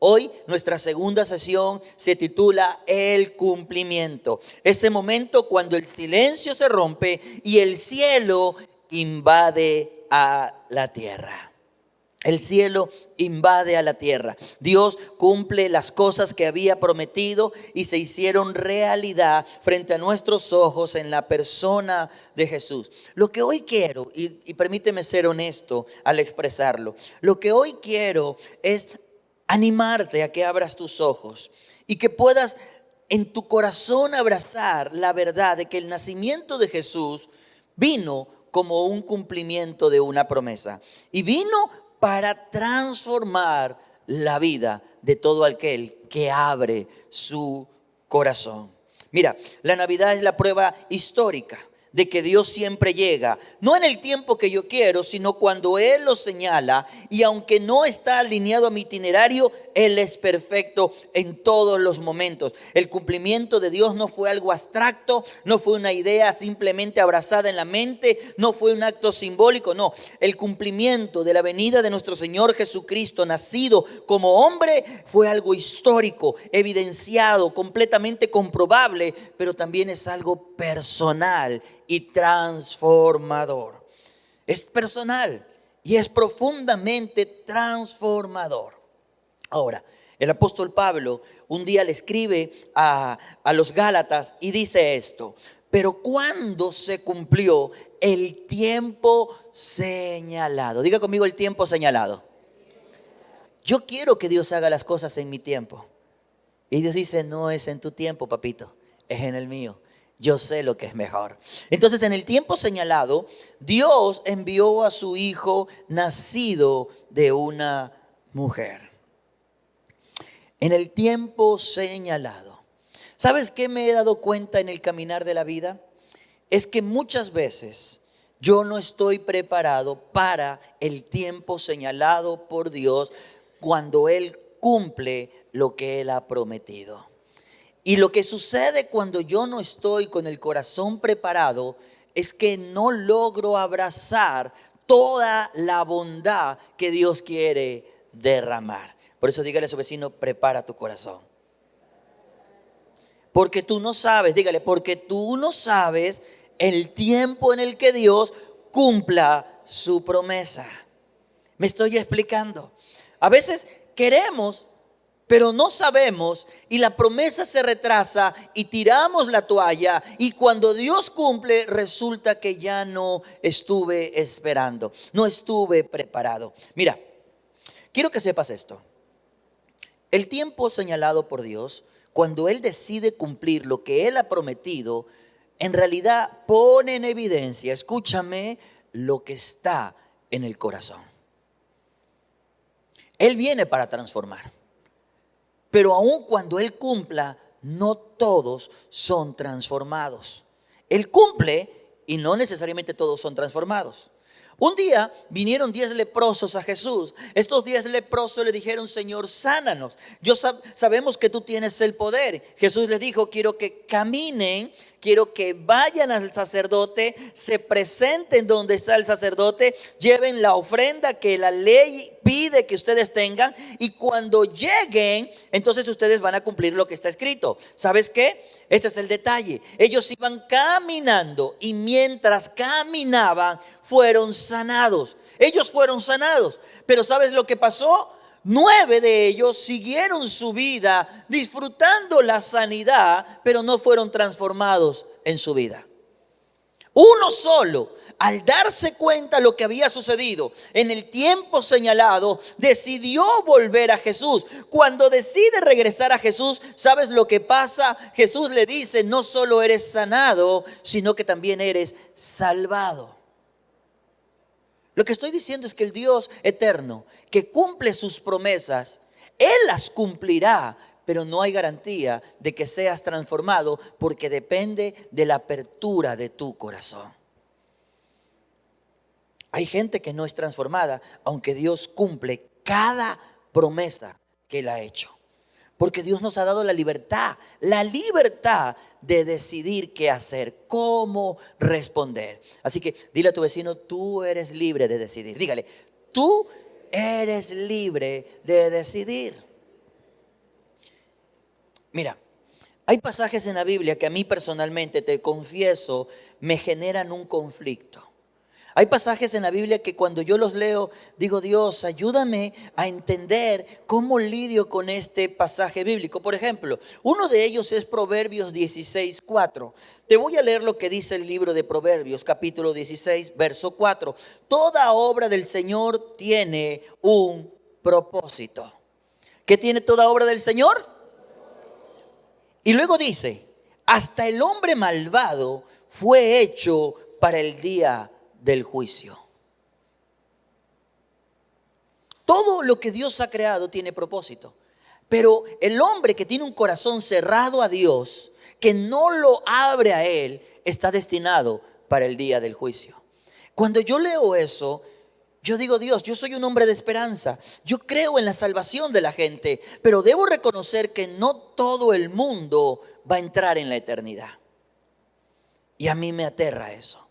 Hoy nuestra segunda sesión se titula El cumplimiento. Ese momento cuando el silencio se rompe y el cielo invade a la tierra. El cielo invade a la tierra. Dios cumple las cosas que había prometido y se hicieron realidad frente a nuestros ojos en la persona de Jesús. Lo que hoy quiero, y permíteme ser honesto al expresarlo, lo que hoy quiero es animarte a que abras tus ojos y que puedas en tu corazón abrazar la verdad de que el nacimiento de Jesús vino como un cumplimiento de una promesa y vino para transformar la vida de todo aquel que abre su corazón. Mira, la Navidad es la prueba histórica de que Dios siempre llega, no en el tiempo que yo quiero, sino cuando Él lo señala, y aunque no está alineado a mi itinerario, Él es perfecto en todos los momentos. El cumplimiento de Dios no fue algo abstracto, no fue una idea simplemente abrazada en la mente, no fue un acto simbólico, no. El cumplimiento de la venida de nuestro Señor Jesucristo, nacido como hombre, fue algo histórico, evidenciado, completamente comprobable, pero también es algo personal y transformador. Es personal y es profundamente transformador. Ahora, el apóstol Pablo un día le escribe a los Gálatas y dice esto: pero cuando se cumplió el tiempo señalado. Diga conmigo: el tiempo señalado. Yo quiero que Dios haga las cosas en mi tiempo. Y Dios dice: no es en tu tiempo, papito, es en el mío. Yo sé lo que es mejor. Entonces, en el tiempo señalado, Dios envió a su Hijo nacido de una mujer. En el tiempo señalado. ¿Sabes qué me he dado cuenta en el caminar de la vida? Es que muchas veces yo no estoy preparado para el tiempo señalado por Dios cuando Él cumple lo que Él ha prometido. Y lo que sucede cuando yo no estoy con el corazón preparado es que no logro abrazar toda la bondad que Dios quiere derramar. Por eso dígale a su vecino: prepara tu corazón. Porque tú no sabes, dígale, porque tú no sabes el tiempo en el que Dios cumpla su promesa. Me estoy explicando. A veces queremos, pero no sabemos, y la promesa se retrasa y tiramos la toalla, y cuando Dios cumple resulta que ya no estuve esperando, no estuve preparado. Mira, quiero que sepas esto. El tiempo señalado por Dios, cuando Él decide cumplir lo que Él ha prometido, en realidad pone en evidencia, escúchame, lo que está en el corazón. Él viene para transformar. Pero aun cuando Él cumpla, no todos son transformados. Él cumple y no necesariamente todos son transformados. Un día vinieron 10 leprosos a Jesús. Estos 10 leprosos le dijeron: Señor, sánanos. Sabemos que tú tienes el poder. Jesús les dijo: quiero que caminen, quiero que vayan al sacerdote, se presenten donde está el sacerdote, lleven la ofrenda que la ley pide que ustedes tengan, y cuando lleguen, entonces ustedes van a cumplir lo que está escrito. ¿Sabes qué? Este es el detalle. Ellos iban caminando y mientras caminaban fueron sanados. Ellos fueron sanados. Pero ¿sabes lo que pasó? 9 de ellos siguieron su vida disfrutando la sanidad, pero no fueron transformados en su vida. Uno solo, al darse cuenta de lo que había sucedido en el tiempo señalado, decidió volver a Jesús. Cuando decide regresar a Jesús, ¿sabes lo que pasa? Jesús le dice: no solo eres sanado, sino que también eres salvado. Lo que estoy diciendo es que el Dios eterno, que cumple sus promesas, Él las cumplirá, pero no hay garantía de que seas transformado, porque depende de la apertura de tu corazón. Hay gente que no es transformada, aunque Dios cumple cada promesa que Él ha hecho. Porque Dios nos ha dado la libertad de decidir qué hacer, cómo responder. Así que dile a tu vecino: tú eres libre de decidir. Dígale: tú eres libre de decidir. Mira, hay pasajes en la Biblia que a mí personalmente, te confieso, me generan un conflicto. Hay pasajes en la Biblia que cuando yo los leo, digo, Dios, ayúdame a entender cómo lidio con este pasaje bíblico. Por ejemplo, uno de ellos es Proverbios 16:4. Te voy a leer lo que dice el libro de Proverbios, capítulo 16, verso 4. Toda obra del Señor tiene un propósito. ¿Qué tiene toda obra del Señor? Y luego dice, hasta el hombre malvado fue hecho para el día del juicio. Todo lo que Dios ha creado tiene propósito. Pero el hombre que tiene un corazón cerrado a Dios, que no lo abre a Él, está destinado para el día del juicio. Cuando yo leo eso, yo digo, Dios, yo soy un hombre de esperanza. Yo creo en la salvación de la gente, pero debo reconocer que no todo el mundo va a entrar en la eternidad. Y a mí me aterra eso.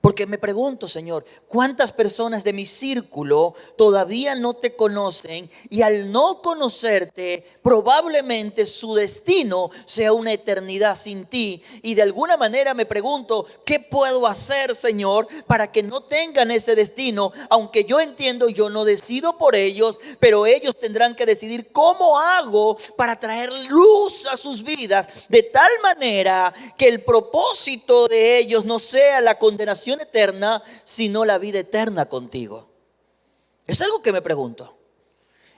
Porque me pregunto, Señor, ¿cuántas personas de mi círculo todavía no te conocen? Y al no conocerte, probablemente su destino sea una eternidad sin ti. Y de alguna manera me pregunto, ¿qué puedo hacer, Señor, para que no tengan ese destino? Aunque yo entiendo, yo no decido por ellos, pero ellos tendrán que decidir cómo hago para traer luz a sus vidas, de tal manera que el propósito de ellos no sea la condenación eterna, sino la vida eterna contigo. Es algo que me pregunto.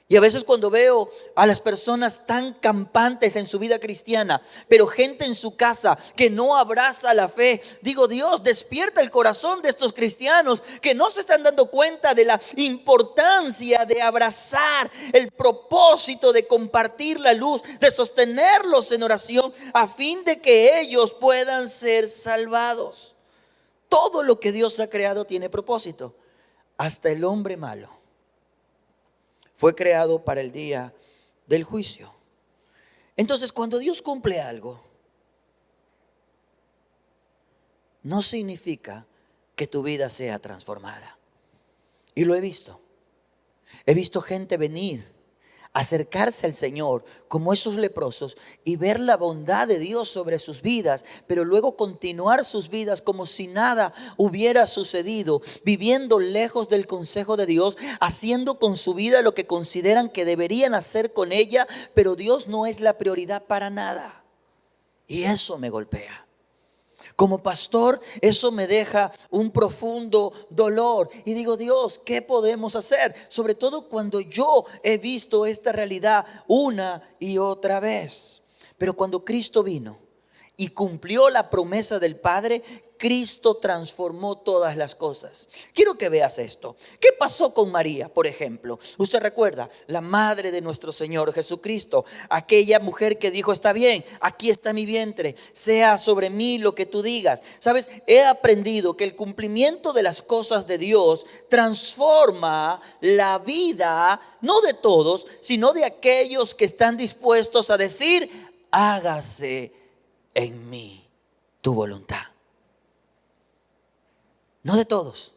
Y a veces cuando veo a las personas tan campantes en su vida cristiana, pero gente en su casa que no abraza la fe, digo, Dios, despierta el corazón de estos cristianos que no se están dando cuenta de la importancia de abrazar el propósito de compartir la luz, de sostenerlos en oración a fin de que ellos puedan ser salvados. Todo lo que Dios ha creado tiene propósito. Hasta el hombre malo fue creado para el día del juicio. Entonces, cuando Dios cumple algo, no significa que tu vida sea transformada. Y lo he visto. He visto gente venir, acercarse al Señor como esos leprosos y ver la bondad de Dios sobre sus vidas, pero luego continuar sus vidas como si nada hubiera sucedido, viviendo lejos del consejo de Dios, haciendo con su vida lo que consideran que deberían hacer con ella, pero Dios no es la prioridad para nada. Y eso me golpea. Como pastor, eso me deja un profundo dolor. Y digo, Dios, ¿qué podemos hacer? Sobre todo cuando yo he visto esta realidad una y otra vez. Pero cuando Cristo vino y cumplió la promesa del Padre, Cristo transformó todas las cosas. Quiero que veas esto. ¿Qué pasó con María, por ejemplo? Usted recuerda, la madre de nuestro Señor Jesucristo, aquella mujer que dijo, está bien, aquí está mi vientre, sea sobre mí lo que tú digas. Sabes, he aprendido que el cumplimiento de las cosas de Dios transforma la vida, no de todos, sino de aquellos que están dispuestos a decir, hágase en mí tu voluntad. No de todos.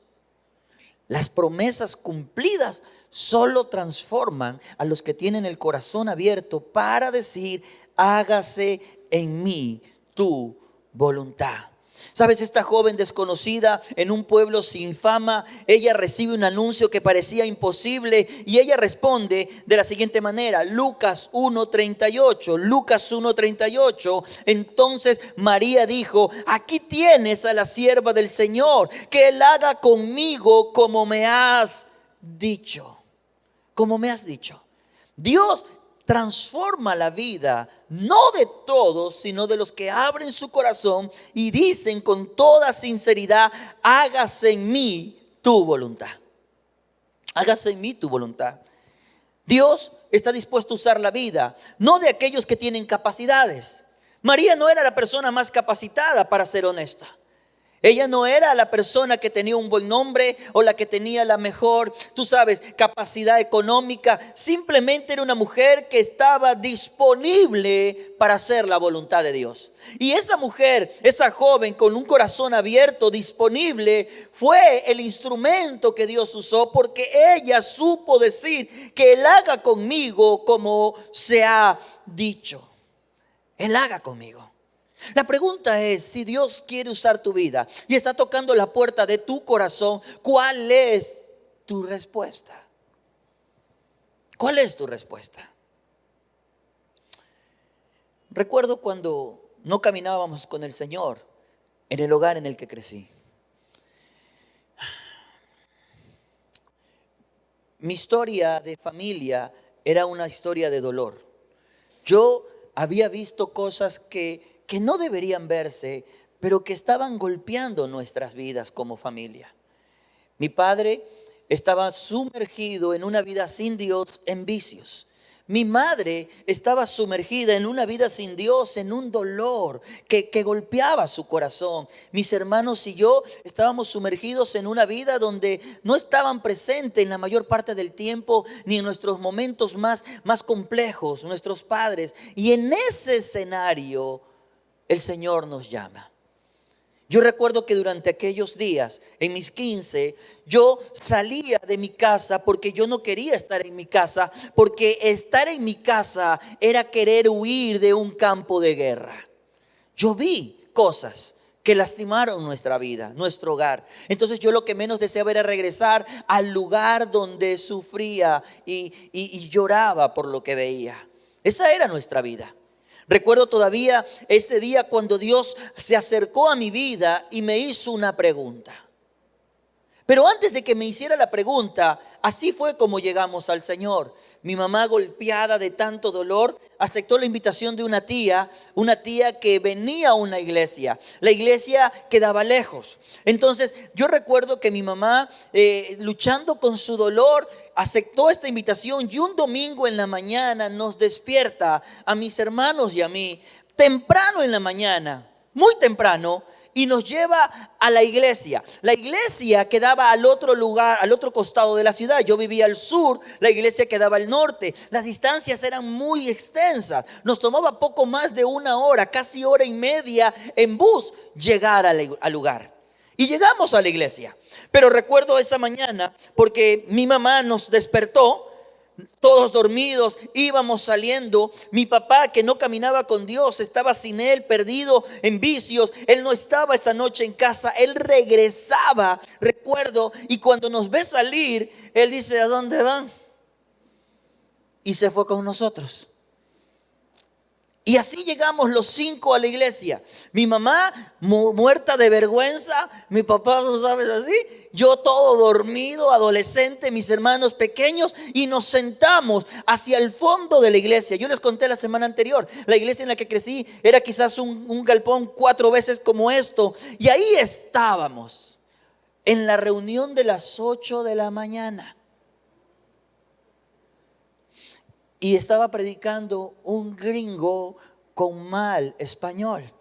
Las promesas cumplidas solo transforman a los que tienen el corazón abierto para decir, hágase en mí tu voluntad. Sabes, esta joven desconocida en un pueblo sin fama, ella recibe un anuncio que parecía imposible y ella responde de la siguiente manera, Lucas 1:38. Entonces María dijo, aquí tienes a la sierva del Señor, que Él haga conmigo como me has dicho. Como me has dicho. Dios transforma la vida, no de todos, sino de los que abren su corazón y dicen con toda sinceridad, hágase en mí tu voluntad. Hágase en mí tu voluntad. Dios está dispuesto a usar la vida, no de aquellos que tienen capacidades. María no era la persona más capacitada, para ser honesta. Ella no era la persona que tenía un buen nombre o la que tenía la mejor, tú sabes, capacidad económica. Simplemente era una mujer que estaba disponible para hacer la voluntad de Dios. Y esa mujer, esa joven con un corazón abierto, disponible, fue el instrumento que Dios usó, porque ella supo decir que Él haga conmigo como se ha dicho. Él haga conmigo. La pregunta es, si Dios quiere usar tu vida y está tocando la puerta de tu corazón, ¿cuál es tu respuesta? ¿Cuál es tu respuesta? Recuerdo cuando no caminábamos con el Señor en el hogar en el que crecí. Mi historia de familia era una historia de dolor. Yo había visto cosas que no deberían verse, pero que estaban golpeando nuestras vidas como familia. Mi padre estaba sumergido en una vida sin Dios, en vicios. Mi madre estaba sumergida en una vida sin Dios, en un dolor que golpeaba su corazón. Mis hermanos y yo estábamos sumergidos en una vida donde no estaban presentes en la mayor parte del tiempo, ni en nuestros momentos más complejos, nuestros padres. Y en ese escenario el Señor nos llama. Yo recuerdo que durante aquellos días, en mis 15, yo salía de mi casa porque yo no quería estar en mi casa, porque estar en mi casa era querer huir de un campo de guerra. Yo vi cosas que lastimaron nuestra vida, nuestro hogar. Entonces yo lo que menos deseaba era regresar al lugar donde sufría y lloraba por lo que veía. Esa era nuestra vida. Recuerdo todavía ese día cuando Dios se acercó a mi vida y me hizo una pregunta. Pero antes de que me hiciera la pregunta, así fue como llegamos al Señor. Mi mamá, golpeada de tanto dolor, aceptó la invitación de una tía que venía a una iglesia. La iglesia quedaba lejos. Entonces yo recuerdo que mi mamá, luchando con su dolor, aceptó esta invitación y un domingo en la mañana nos despierta a mis hermanos y a mí, temprano en la mañana, muy temprano, y nos lleva a la iglesia. La iglesia quedaba al otro lugar, al otro costado de la ciudad. Yo vivía al sur, la iglesia quedaba al norte. Las distancias eran muy extensas. Nos tomaba poco más de una hora, casi hora y media en bus llegar al lugar. Y llegamos a la iglesia. Pero recuerdo esa mañana porque mi mamá nos despertó. Todos dormidos, íbamos saliendo. Mi papá, que no caminaba con Dios, estaba sin Él, perdido en vicios. Él no estaba esa noche en casa, Él regresaba, recuerdo. Y cuando nos ve salir, Él dice: ¿a dónde van? Y se fue con nosotros. Y así llegamos los 5 a la iglesia. Mi mamá muerta de vergüenza, mi papá, ¿no sabes así? Yo todo dormido, adolescente, mis hermanos pequeños, y nos sentamos hacia el fondo de la iglesia. Yo les conté la semana anterior, la iglesia en la que crecí era quizás un galpón 4 veces como esto. Y ahí estábamos, en la reunión de las 8 de la mañana. Y estaba predicando un gringo con mal español.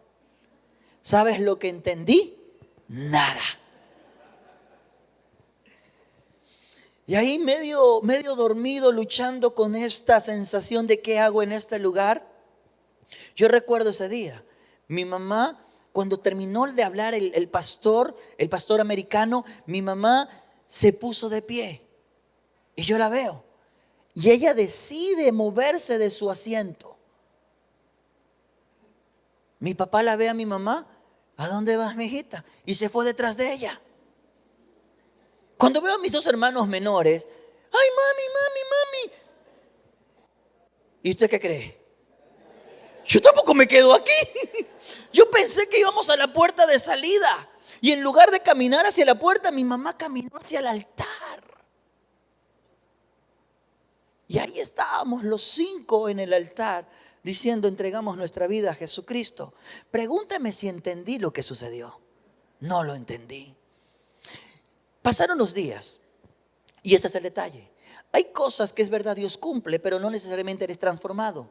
¿Sabes lo que entendí? Nada. Y ahí medio dormido, luchando con esta sensación de qué hago en este lugar. Yo recuerdo ese día. Mi mamá, cuando terminó de hablar el pastor americano, mi mamá se puso de pie. Y yo la veo. Y ella decide moverse de su asiento. Mi papá la ve a mi mamá: ¿a dónde vas, mijita? Y se fue detrás de ella. Cuando veo a mis 2 hermanos menores: ¡ay, mami! ¿Y usted qué cree? Yo tampoco me quedo aquí. Yo pensé que íbamos a la puerta de salida. Y en lugar de caminar hacia la puerta, mi mamá caminó hacia el altar. Y ahí estábamos los 5 en el altar diciendo: entregamos nuestra vida a Jesucristo. Pregúntame si entendí lo que sucedió. No lo entendí. Pasaron los días y ese es el detalle. Hay cosas que es verdad Dios cumple, pero no necesariamente eres transformado.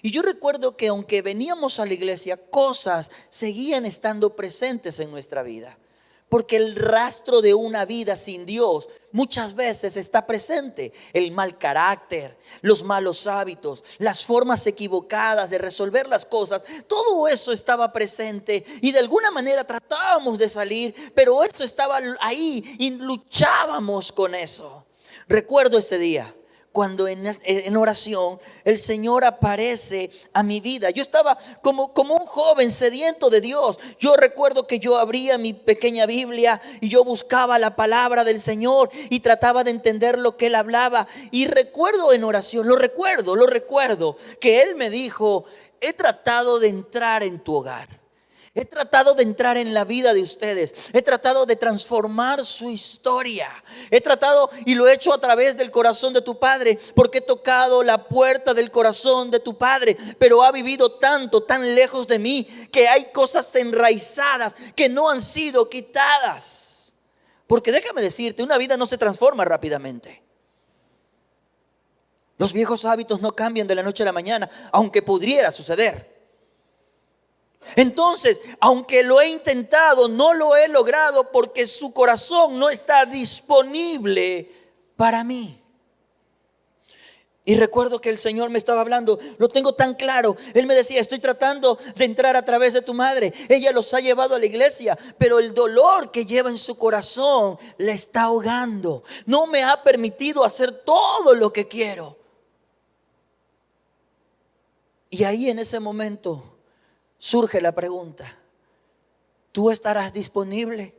Y yo recuerdo que aunque veníamos a la iglesia, cosas seguían estando presentes en nuestra vida. Porque el rastro de una vida sin Dios muchas veces está presente. El mal carácter, los malos hábitos, las formas equivocadas de resolver las cosas. Todo eso estaba presente y de alguna manera tratábamos de salir, pero eso estaba ahí y luchábamos con eso. Recuerdo ese día cuando en oración el Señor aparece a mi vida. Yo estaba como un joven sediento de Dios. Yo recuerdo que yo abría mi pequeña Biblia y yo buscaba la palabra del Señor y trataba de entender lo que Él hablaba. Y recuerdo en oración, lo recuerdo, que Él me dijo: he tratado de entrar en tu hogar. He tratado de entrar en la vida de ustedes. He tratado de transformar su historia. He tratado y lo he hecho a través del corazón de tu padre, porque he tocado la puerta del corazón de tu padre. Pero ha vivido tanto, tan lejos de mí, que hay cosas enraizadas que no han sido quitadas. Porque déjame decirte, una vida no se transforma rápidamente. Los viejos hábitos no cambian de la noche a la mañana, aunque pudiera suceder. Entonces, aunque lo he intentado, no lo he logrado porque su corazón no está disponible para mí. Y recuerdo que el Señor me estaba hablando, lo tengo tan claro. Él me decía: estoy tratando de entrar a través de tu madre. Ella los ha llevado a la iglesia, pero el dolor que lleva en su corazón le está ahogando. No me ha permitido hacer todo lo que quiero. Y ahí en ese momento surge la pregunta: ¿tú estarás disponible?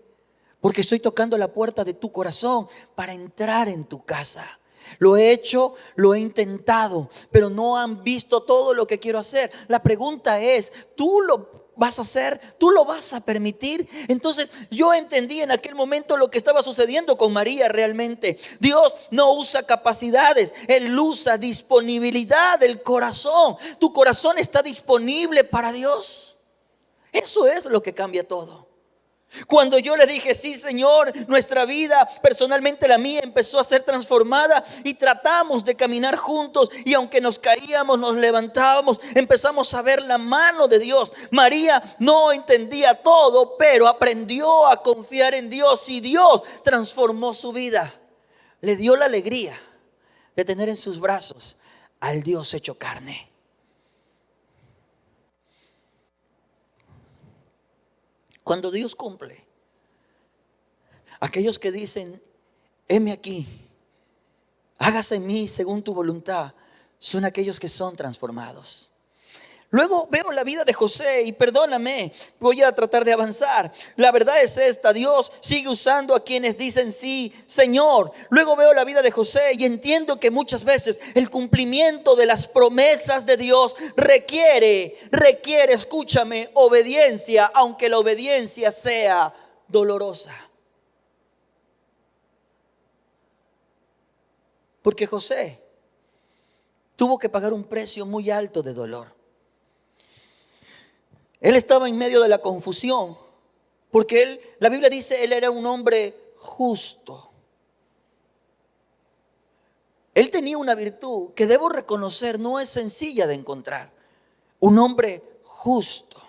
Porque estoy tocando la puerta de tu corazón para entrar en tu casa. Lo he hecho, lo he intentado, pero no han visto todo lo que quiero hacer. La pregunta es: ¿tú lo vas a hacer? ¿Tú lo vas a permitir? Entonces yo entendí en aquel momento lo que estaba sucediendo con María realmente. Dios no usa capacidades, Él usa disponibilidad del corazón. Tu corazón está disponible para Dios. Eso es lo que cambia todo. Cuando yo le dije: sí, Señor, nuestra vida, personalmente la mía, empezó a ser transformada y tratamos de caminar juntos, y aunque nos caíamos, nos levantábamos, empezamos a ver la mano de Dios. María no entendía todo, pero aprendió a confiar en Dios y Dios transformó su vida. Le dio la alegría de tener en sus brazos al Dios hecho carne. Cuando Dios cumple, aquellos que dicen: heme aquí, hágase en mí según tu voluntad, son aquellos que son transformados. Luego veo la vida de José y perdóname, voy a tratar de avanzar. La verdad es esta: Dios sigue usando a quienes dicen: sí, Señor. Luego veo la vida de José y entiendo que muchas veces el cumplimiento de las promesas de Dios requiere, escúchame, obediencia, aunque la obediencia sea dolorosa. Porque José tuvo que pagar un precio muy alto de dolor. Él estaba en medio de la confusión, porque la Biblia dice, él era un hombre justo. Él tenía una virtud que debo reconocer no es sencilla de encontrar: un hombre justo.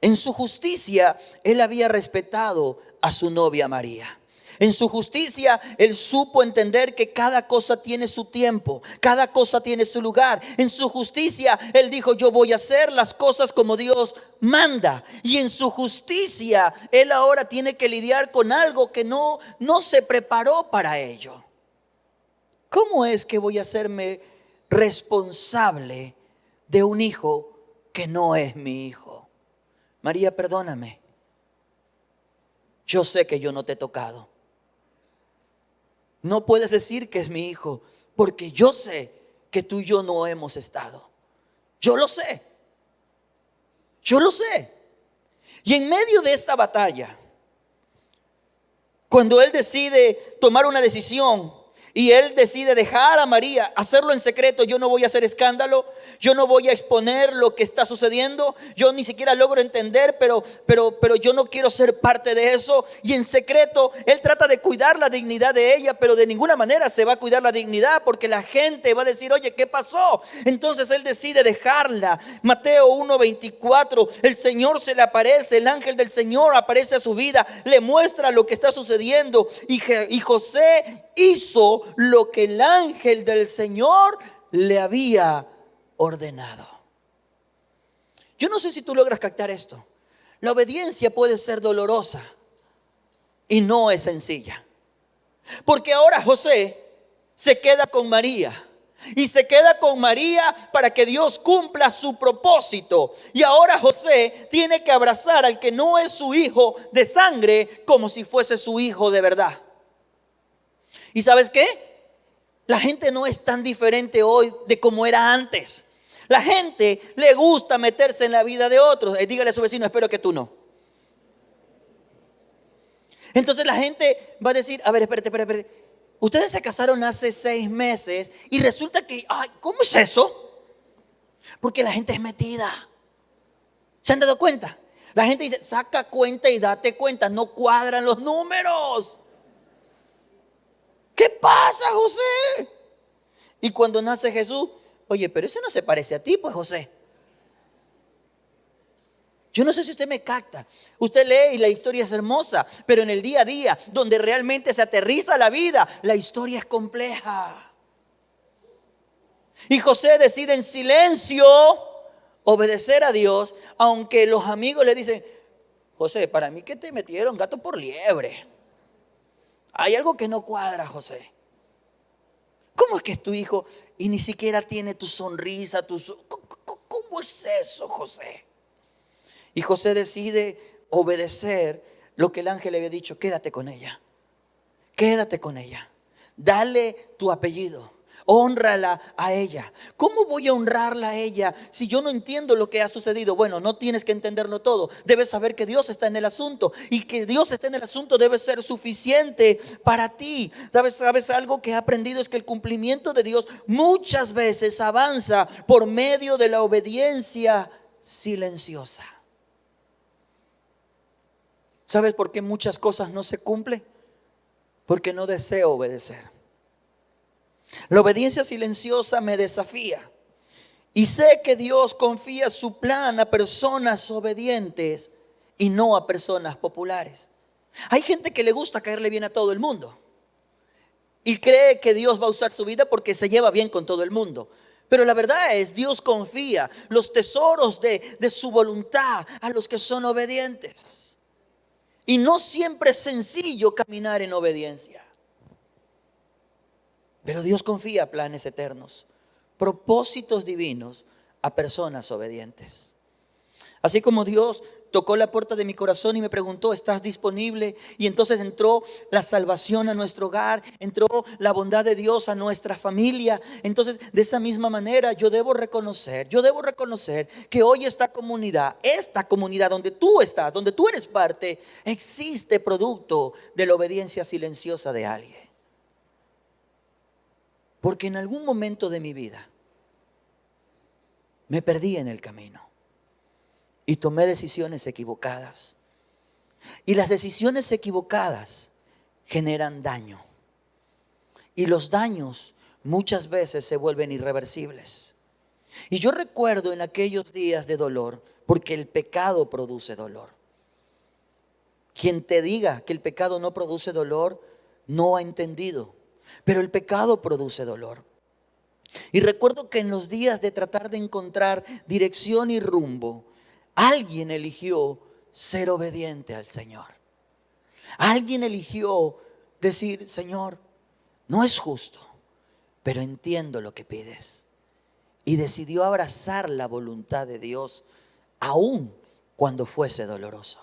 En su justicia, él había respetado a su novia María. En su justicia, él supo entender que cada cosa tiene su tiempo, cada cosa tiene su lugar. En su justicia, él dijo: yo voy a hacer las cosas como Dios manda. Y en su justicia, él ahora tiene que lidiar con algo que no se preparó para ello. ¿Cómo es que voy a hacerme responsable de un hijo que no es mi hijo? María, perdóname. Yo sé que yo no te he tocado. No puedes decir que es mi hijo, porque yo sé que tú y yo no hemos estado. Yo lo sé. Y en medio de esta batalla, cuando él decide tomar una decisión Y él decide dejar a María, hacerlo en secreto. Yo no voy a hacer escándalo, yo no voy a exponer lo que está sucediendo. Yo ni siquiera logro entender, pero yo no quiero ser parte de eso. Y en secreto él trata de cuidar la dignidad de ella, pero de ninguna manera se va a cuidar la dignidad, porque la gente va a decir, oye, ¿qué pasó? Entonces él decide dejarla. Mateo 1:24, el Señor se le aparece, el ángel del Señor aparece a su vida, le muestra lo que está sucediendo, y José hizo lo que el ángel del Señor le había ordenado. Yo no sé si tú logras captar esto. La obediencia puede ser dolorosa y no es sencilla. Porque ahora José se queda con María. Y se queda con María para que Dios cumpla su propósito. Y ahora José tiene que abrazar al que no es su hijo de sangre como si fuese su hijo de verdad. ¿Y sabes qué? La gente no es tan diferente hoy de como era antes. La gente le gusta meterse en la vida de otros. Dígale a su vecino, espero que tú no. Entonces la gente va a decir, a ver, espérate. Ustedes se casaron hace 6 meses y resulta que, ay, ¿cómo es eso? Porque la gente es metida. ¿Se han dado cuenta? La gente dice, saca cuenta y date cuenta, no cuadran los números. ¿Qué pasa, José? Y cuando nace Jesús, oye, pero ese no se parece a ti, pues, José. Yo no sé si usted me capta. Usted lee y la historia es hermosa, pero en el día a día, donde realmente se aterriza la vida, la historia es compleja. Y José decide en silencio obedecer a Dios, aunque los amigos le dicen, José, para mí que te metieron gato por liebre. Hay algo que no cuadra, José. ¿Cómo es que es tu hijo y ni siquiera tiene tu sonrisa? ¿Cómo es eso, José? Y José decide obedecer lo que el ángel le había dicho. Quédate con ella. Quédate con ella. Dale tu apellido. Hónrala a ella. ¿Cómo voy a honrarla a ella si yo no entiendo lo que ha sucedido? Bueno, no tienes que entenderlo todo. Debes saber que Dios está en el asunto. Y que Dios está en el asunto debe ser suficiente para ti. ¿Sabes algo que he aprendido? Es que el cumplimiento de Dios muchas veces avanza por medio de la obediencia silenciosa. ¿Sabes por qué muchas cosas no se cumplen? Porque no deseo obedecer. La obediencia silenciosa me desafía. Y sé que Dios confía su plan a personas obedientes y no a personas populares. Hay gente que le gusta caerle bien a todo el mundo y cree que Dios va a usar su vida porque se lleva bien con todo el mundo. Pero la verdad es, Dios confía los tesoros de su voluntad a los que son obedientes. Y no siempre es sencillo caminar en obediencia. Pero Dios confía planes eternos, propósitos divinos a personas obedientes. Así como Dios tocó la puerta de mi corazón y me preguntó, ¿estás disponible? Y entonces entró la salvación a nuestro hogar, entró la bondad de Dios a nuestra familia. Entonces, de esa misma manera, yo debo reconocer que hoy esta comunidad donde tú estás, donde tú eres parte, existe producto de la obediencia silenciosa de alguien. Porque en algún momento de mi vida me perdí en el camino y tomé decisiones equivocadas. Y las decisiones equivocadas generan daño. Y los daños muchas veces se vuelven irreversibles. Y yo recuerdo en aquellos días de dolor, porque el pecado produce dolor. Quien te diga que el pecado no produce dolor, no ha entendido. Pero el pecado produce dolor. Y recuerdo que en los días de tratar de encontrar dirección y rumbo, alguien eligió ser obediente al Señor. Alguien eligió decir, Señor, no es justo, pero entiendo lo que pides. Y decidió abrazar la voluntad de Dios, aun cuando fuese doloroso.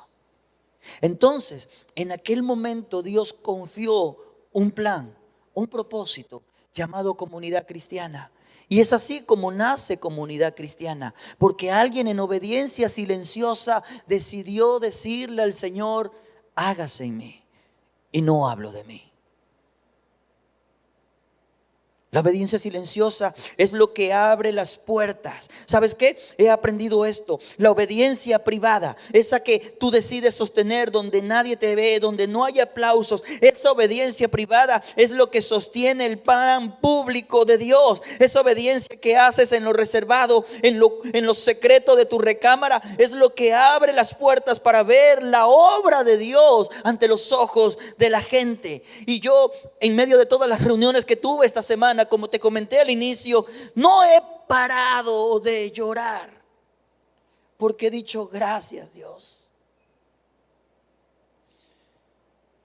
Entonces, en aquel momento Dios confió un plan, un propósito llamado comunidad cristiana. Y es así como nace comunidad cristiana, porque alguien en obediencia silenciosa decidió decirle al Señor, hágase en mí, y no hablo de mí. La obediencia silenciosa es lo que abre las puertas. ¿Sabes qué? He aprendido esto. La obediencia privada, esa que tú decides sostener donde nadie te ve, donde no hay aplausos. Esa obediencia privada es lo que sostiene el plan público de Dios. Esa obediencia que haces en lo reservado, en lo secreto de tu recámara, es lo que abre las puertas para ver la obra de Dios ante los ojos de la gente. Y yo, en medio de todas las reuniones que tuve esta semana, como te comenté al inicio, no he parado de llorar, porque he dicho: gracias, Dios.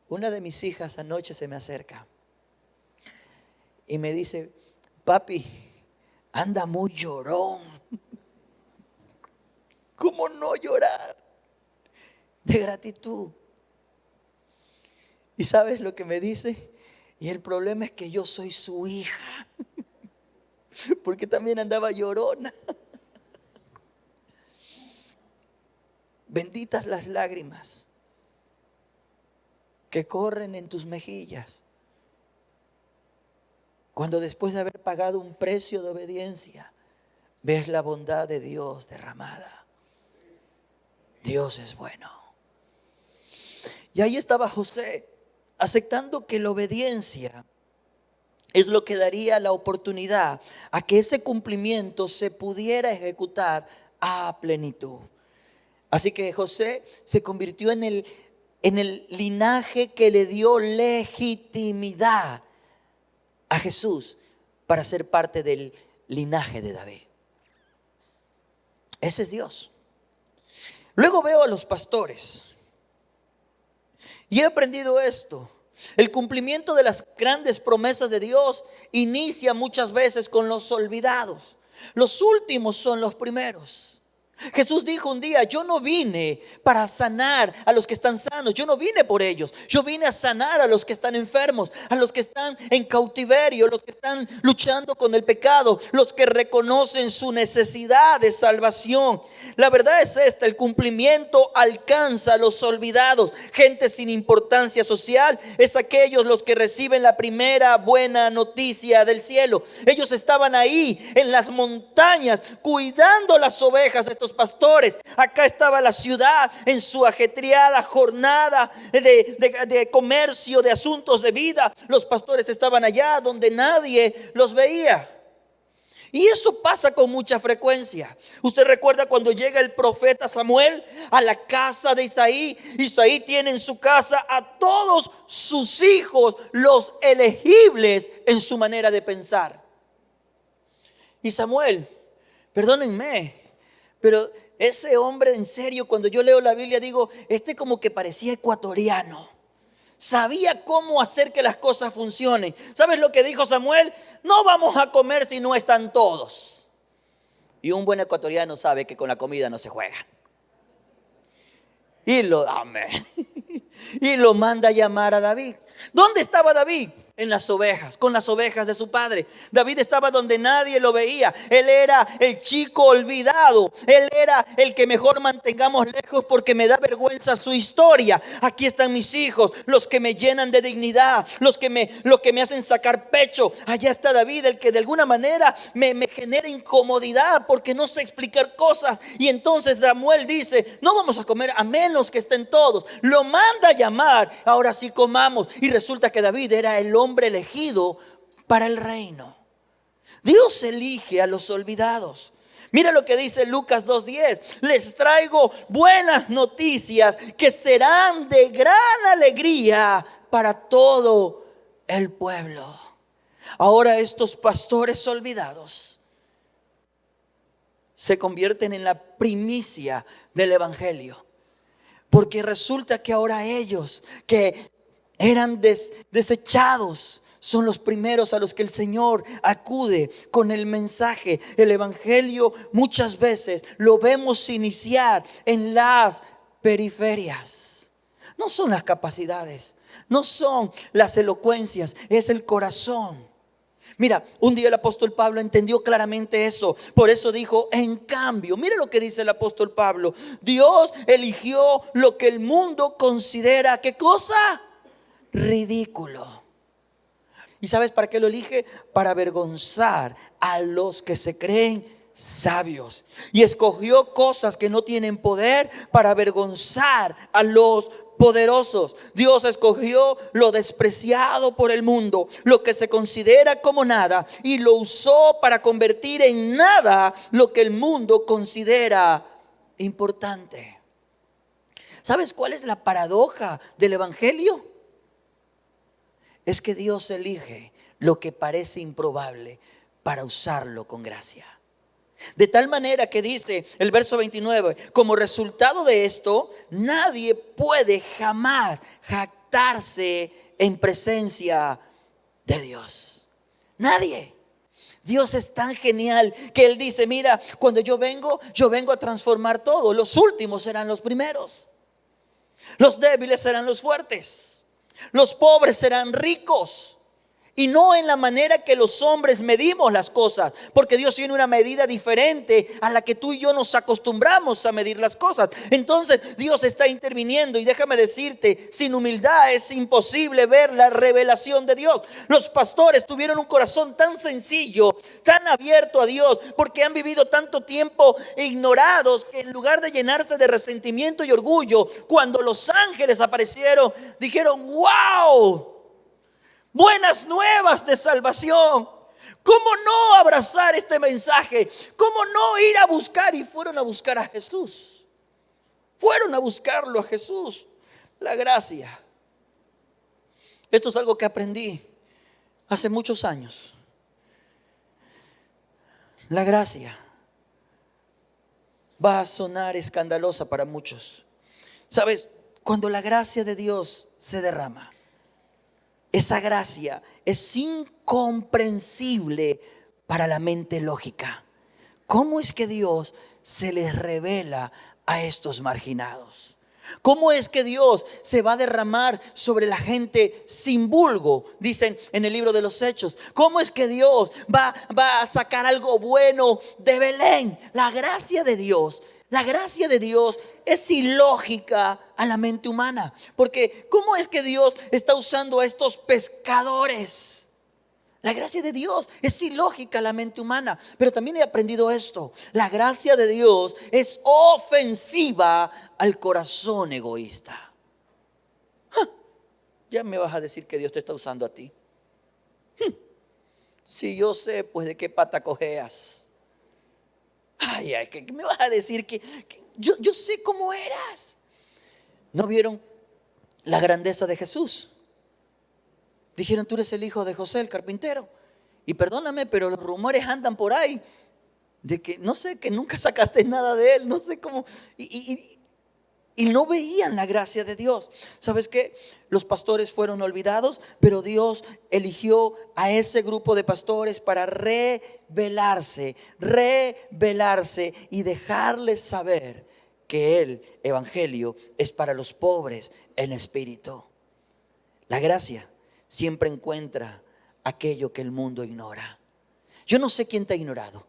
Una de mis hijas anoche se me acerca y me dice: papi, anda muy llorón. ¿Cómo no llorar de gratitud? ¿Y sabes lo que me dice? Y el problema es que yo soy su hija, porque también andaba llorona. Benditas las lágrimas que corren en tus mejillas cuando, después de haber pagado un precio de obediencia, ves la bondad de Dios derramada. Dios es bueno. Y ahí estaba José, aceptando que la obediencia es lo que daría la oportunidad a que ese cumplimiento se pudiera ejecutar a plenitud. Así que José se convirtió en el linaje que le dio legitimidad a Jesús para ser parte del linaje de David. Ese es Dios. Luego veo a los pastores y he aprendido esto. El cumplimiento de las grandes promesas de Dios inicia muchas veces con los olvidados. Los últimos son los primeros. Jesús dijo un día: yo no vine para sanar a los que están sanos, yo no vine por ellos, yo vine a sanar a los que están enfermos, a los que están en cautiverio, los que están luchando con el pecado, los que reconocen su necesidad de salvación. La verdad es esta: el cumplimiento alcanza a los olvidados. Gente sin importancia social es aquellos los que reciben la primera buena noticia del cielo. Ellos estaban ahí en las montañas cuidando las ovejas de estos pastores. Acá estaba la ciudad en su ajetreada jornada de comercio, de asuntos de vida. Los pastores estaban allá donde nadie los veía. Y eso pasa con mucha frecuencia. Usted recuerda cuando llega el profeta Samuel a la casa de Isaí. Isaí tiene en su casa a todos sus hijos, los elegibles en su manera de pensar. Y Samuel, perdónenme, pero ese hombre, en serio, cuando yo leo la Biblia digo: este como que parecía ecuatoriano. Sabía cómo hacer que las cosas funcionen. ¿Sabes lo que dijo Samuel? No vamos a comer si no están todos. Y un buen ecuatoriano sabe que con la comida no se juega. Y lo manda a llamar a David. ¿Dónde estaba David? En las ovejas, con las ovejas de su padre. David estaba donde nadie lo veía. Él era el chico olvidado. Él era el que mejor mantengamos lejos porque me da vergüenza su historia. Aquí están mis hijos, los que me llenan de dignidad, los que me hacen sacar pecho. Allá está David, el que de alguna manera me genera incomodidad porque no sé explicar cosas. Y entonces Samuel dice: no vamos a comer a menos que estén todos. Lo manda a llamar: ahora sí comamos. Y resulta que David era el hombre elegido para el reino. Dios elige a los olvidados. Mira lo que dice Lucas 2:10: les traigo buenas noticias que serán de gran alegría para todo el pueblo. Ahora estos pastores olvidados se convierten en la primicia del evangelio, porque resulta que ahora ellos que eran desechados son los primeros a los que el Señor acude con el mensaje. El evangelio muchas veces lo vemos iniciar en las periferias. No son las capacidades, no son las elocuencias, es el corazón. Mira, un día el apóstol Pablo entendió claramente eso. Por eso dijo: en cambio, mire lo que dice el apóstol Pablo: Dios eligió lo que el mundo considera, ¿qué cosa? Ridículo. ¿Y sabes para qué lo elige? Para avergonzar a los que se creen sabios. Y escogió cosas que no tienen poder para avergonzar a los poderosos. Dios escogió lo despreciado por el mundo, lo que se considera como nada, y lo usó para convertir en nada lo que el mundo considera importante. ¿Sabes cuál es la paradoja del evangelio? Es que Dios elige lo que parece improbable para usarlo con gracia. De tal manera que dice el verso 29, como resultado de esto, nadie puede jamás jactarse en presencia de Dios. Nadie. Dios es tan genial que Él dice, mira, cuando yo vengo a transformar todo. Los últimos serán los primeros. Los débiles serán los fuertes. Los pobres serán ricos. Y no en la manera que los hombres medimos las cosas, porque Dios tiene una medida diferente a la que tú y yo nos acostumbramos a medir las cosas. Entonces Dios está interviniendo, y déjame decirte, sin humildad es imposible ver la revelación de Dios. Los pastores tuvieron un corazón tan sencillo, tan abierto a Dios, porque han vivido tanto tiempo ignorados, que en lugar de llenarse de resentimiento y orgullo, cuando los ángeles aparecieron, dijeron, ¡wow! Buenas nuevas de salvación. ¿Cómo no abrazar este mensaje? ¿Cómo no ir a buscar? Y fueron a buscar a Jesús. Fueron a buscarlo a Jesús. La gracia. Esto es algo que aprendí hace muchos años. La gracia va a sonar escandalosa para muchos. ¿Sabes? Cuando la gracia de Dios se derrama, esa gracia es incomprensible para la mente lógica. ¿Cómo es que Dios se les revela a estos marginados? ¿Cómo es que Dios se va a derramar sobre la gente sin vulgo? Dicen en el libro de los Hechos. ¿Cómo es que Dios va a sacar algo bueno de Belén? La gracia de Dios es ilógica a la mente humana. Porque ¿cómo es que Dios está usando a estos pescadores? La gracia de Dios es ilógica a la mente humana. Pero también he aprendido esto: la gracia de Dios es ofensiva al corazón egoísta. Ya me vas a decir que Dios te está usando a ti. Si yo sé, pues de qué pata cojeas. Ay, ¿qué me vas a decir? Que yo sé cómo eras. ¿No vieron la grandeza de Jesús? Dijeron, tú eres el hijo de José, el carpintero. Y perdóname, pero los rumores andan por ahí de que, no sé, que nunca sacaste nada de él. No sé cómo. Y no veían la gracia de Dios. ¿Sabes qué? Los pastores fueron olvidados, pero Dios eligió a ese grupo de pastores para revelarse y dejarles saber que el evangelio es para los pobres en espíritu. La gracia siempre encuentra aquello que el mundo ignora. Yo no sé quién te ha ignorado,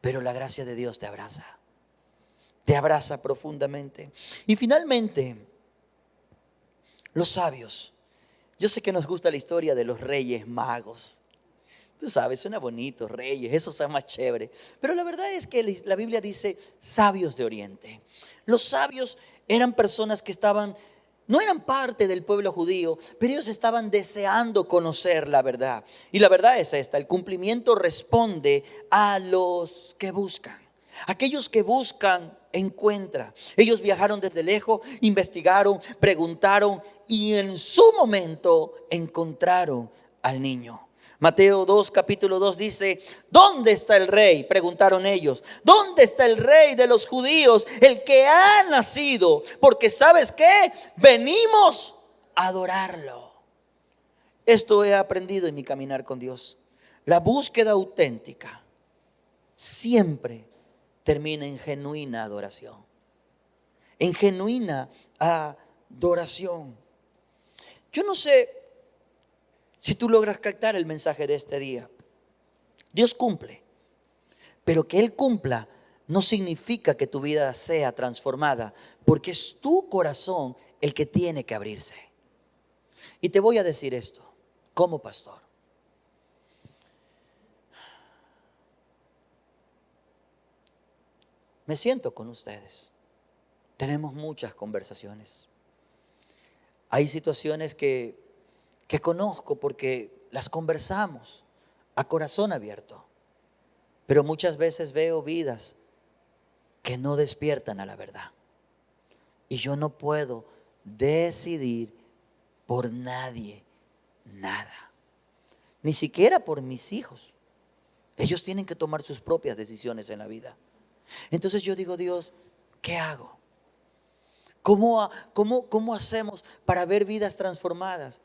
pero la gracia de Dios te abraza. Te abraza profundamente. Y finalmente, los sabios. Yo sé que nos gusta la historia de los reyes magos. Tú sabes, suena bonito, reyes, eso está más chévere. Pero la verdad es que la Biblia dice sabios de Oriente. Los sabios eran personas que no eran parte del pueblo judío, pero ellos estaban deseando conocer la verdad. Y la verdad es esta: el cumplimiento responde a los que buscan. Aquellos que buscan, encuentran. Ellos viajaron desde lejos, investigaron, preguntaron y en su momento encontraron al niño. Mateo 2, capítulo 2 dice, ¿dónde está el rey? Preguntaron ellos. ¿Dónde está el rey de los judíos, el que ha nacido? Porque ¿sabes qué? Venimos a adorarlo. Esto he aprendido en mi caminar con Dios. La búsqueda auténtica siempre termina en genuina adoración. En genuina adoración. Yo no sé si tú logras captar el mensaje de este día. Dios cumple, pero que Él cumpla no significa que tu vida sea transformada, porque es tu corazón el que tiene que abrirse. Y te voy a decir esto: como pastor. Me siento con ustedes. Tenemos muchas conversaciones. Hay situaciones que conozco porque las conversamos a corazón abierto. Pero muchas veces veo vidas que no despiertan a la verdad. Y yo no puedo decidir por nadie nada. Ni siquiera por mis hijos. Ellos tienen que tomar sus propias decisiones en la vida. Entonces yo digo, Dios, ¿qué hago? ¿Cómo hacemos para ver vidas transformadas?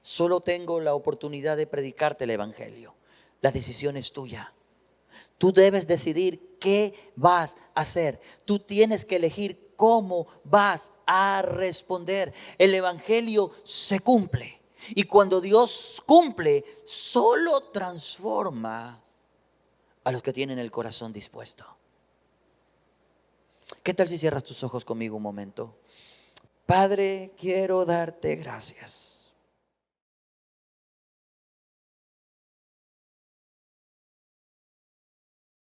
Solo tengo la oportunidad de predicarte el evangelio. La decisión es tuya. Tú debes decidir qué vas a hacer. Tú tienes que elegir cómo vas a responder. El evangelio se cumple. Y cuando Dios cumple, solo transforma a los que tienen el corazón dispuesto. ¿Qué tal si cierras tus ojos conmigo un momento? Padre, quiero darte gracias